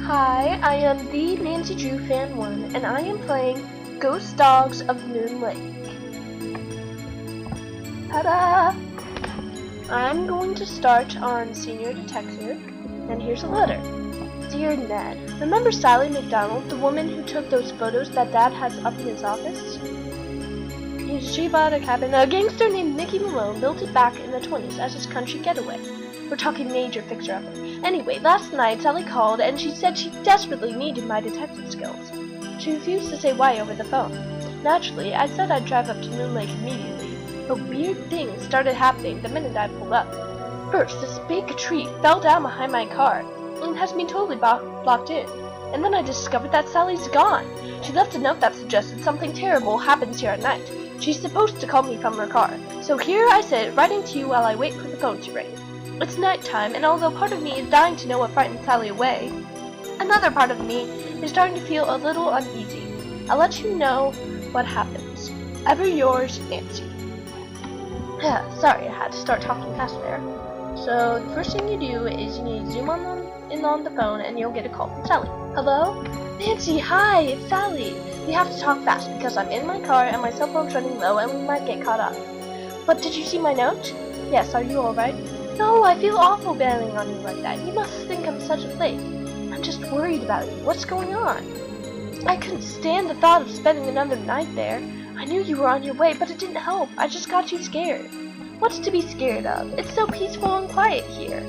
Hi, I am the Nancy Drew Fan 1, and I am playing Ghost Dogs of Moon Lake. Ta-da! I'm going to start on Senior Detective, and here's a letter. Dear Ned, remember Sally McDonald, the woman who took those photos that Dad has up in his office? She bought a cabin. A gangster named Mickey Malone built it back in the 20s as his country getaway. We're talking major fixer-upper. Anyway, last night Sally called and she said she desperately needed my detective skills. She refused to say why over the phone. Naturally, I said I'd drive up to Moon Lake immediately, but weird things started happening the minute I pulled up. First, this big tree fell down behind my car and has me totally blocked in. And then I discovered that Sally's gone. She left a note that suggested something terrible happens here at night. She's supposed to call me from her car. So here I sit, writing to you while I wait for the phone to ring. It's nighttime, and although part of me is dying to know what frightened Sally away, another part of me is starting to feel a little uneasy. I'll let you know what happens. Ever yours, Nancy. Sorry, I had to start talking fast there. So the first thing you do is you need to zoom in on the phone, and you'll get a call from Sally. Hello? Nancy, hi, it's Sally. We have to talk fast because I'm in my car and my cell phone's running low and we might get caught up. But did you see my note? Yes, are you alright? No, I feel awful bailing on you like that. You must think I'm such a flake. I'm just worried about you. What's going on? I couldn't stand the thought of spending another night there. I knew you were on your way, but it didn't help. I just got you scared. What's to be scared of? It's so peaceful and quiet here.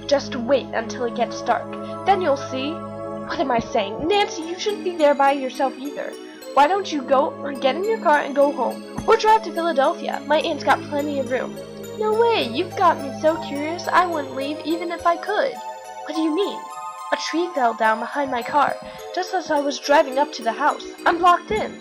Just wait until it gets dark. Then you'll see. What am I saying? Nancy, you shouldn't be there by yourself either. Why don't you go or get in your car and go home? Or drive to Philadelphia. My aunt's got plenty of room. No way, you've got me so curious I wouldn't leave even if I could. What do you mean? A tree fell down behind my car, just as I was driving up to the house. I'm blocked in.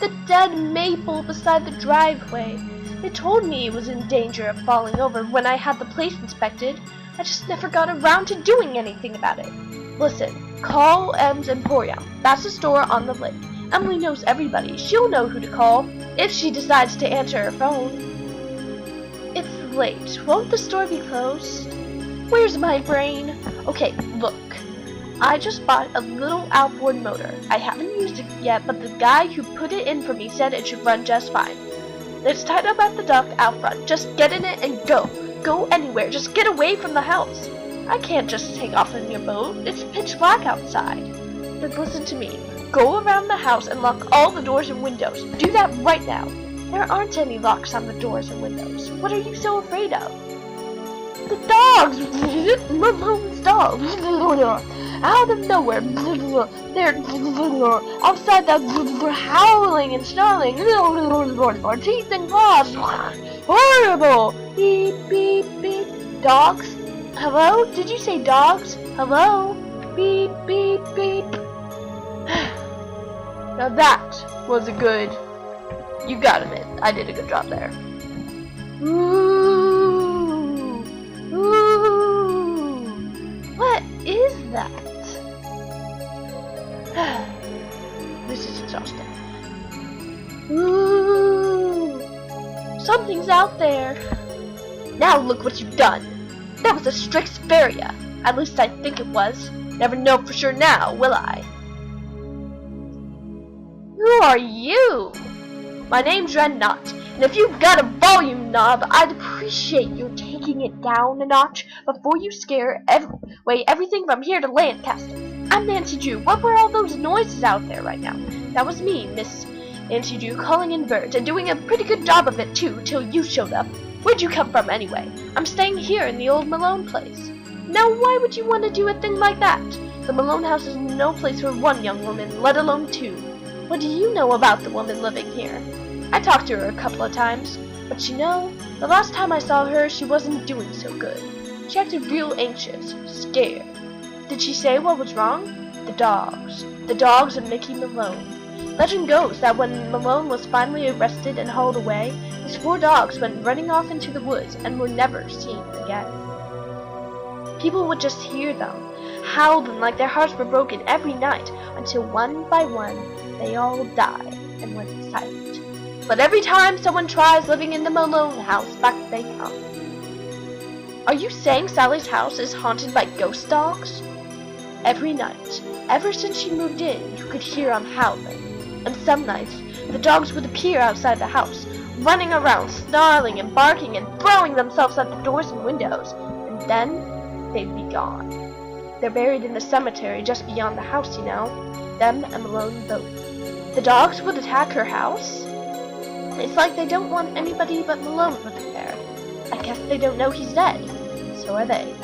The dead maple beside the driveway. They told me it was in danger of falling over when I had the place inspected. I just never got around to doing anything about it. Listen, call M's Emporium. That's the store on the lake. Emily knows everybody. She'll know who to call if she decides to answer her phone. It's late. Won't the store be closed? Where's my brain? Okay, look. I just bought a little outboard motor. I haven't used it yet, but the guy who put it in for me said it should run just fine. It's tied up at the dock out front. Just get in it and go. Go anywhere. Just get away from the house. I can't just take off in your boat. It's pitch black outside. Then listen to me. Go around the house and lock all the doors and windows. Do that right now. There aren't any locks on the doors and windows. What are you so afraid of? The dogs! Malone's dogs! Out of nowhere! They're outside the howling and snarling. Teeth and claws! Horrible! Beep, beep, beep. Dogs? Hello? Did you say dogs? Hello? Beep, beep, beep. Now that was a good... You gotta admit, I did a good job there. Ooh. Ooh. What is that? This is exhausting. Ooh. Something's out there. Now look what you've done. That was a Strixferia. At least I think it was. Never know for sure now, will I? Who are you? My name's Knott, and if you've got a volume knob, I'd appreciate you taking it down a notch before you scare away everything from here to Lancaster. I'm Nancy Drew. What were all those noises out there right now? That was me, Miss Nancy Drew, calling in birds, and doing a pretty good job of it too, till you showed up. Where'd you come from anyway? I'm staying here in the old Malone place. Now why would you want to do a thing like that? The Malone house is no place for one young woman, let alone two. What do you know about the woman living here? I talked to her a couple of times, but you know, the last time I saw her, she wasn't doing so good. She acted real anxious, scared. Did she say what was wrong? The dogs. The dogs of Mickey Malone. Legend goes that when Malone was finally arrested and hauled away, his 4 dogs went running off into the woods and were never seen again. People would just hear them, howling like their hearts were broken every night, until one by one, they all died and went silent. But every time someone tries living in the Malone house, back they come. Are you saying Sally's house is haunted by ghost dogs? every night. Ever since she moved in, you could hear 'em howling. And some nights, the dogs would appear outside the house, running around, snarling and barking and throwing themselves at the doors and windows. And then, they'd be gone. They're buried in the cemetery just beyond the house, you know. Them and Malone both. The dogs would attack her house. It's like they don't want anybody but Malone living there. I guess they don't know he's dead. So are they.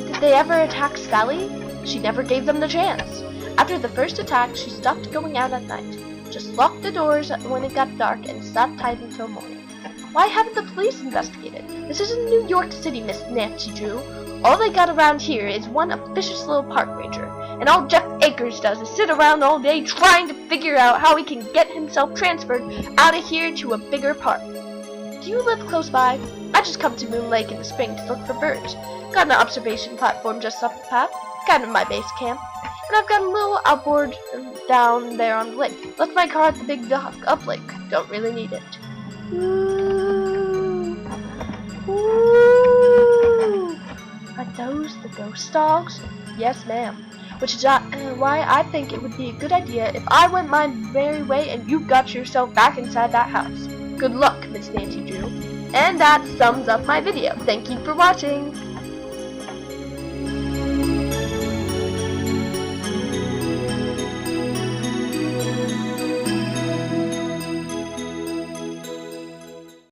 Did they ever attack Sally? She never gave them the chance. After the first attack, she stopped going out at night. Just locked the doors when it got dark and sat tight until morning. Why haven't the police investigated? This isn't New York City, Miss Nancy Drew. All they got around here is one officious little park ranger, and all Jeff Akers does is sit around all day trying to figure out how he can get himself transferred out of here to a bigger park. Do you live close by? I just come to Moon Lake in the spring to look for birds. Got an observation platform just up the path, kind of my base camp. And I've got a little outboard down there on the lake. Left my car at the big dock up lake. Don't really need it. Ooh. Ooh. Are those the ghost dogs? Yes, ma'am. Which is why I think it would be a good idea if I went my merry way and you got yourself back inside that house. Good luck, Miss Nancy Drew. And that sums up my video. Thank you for watching.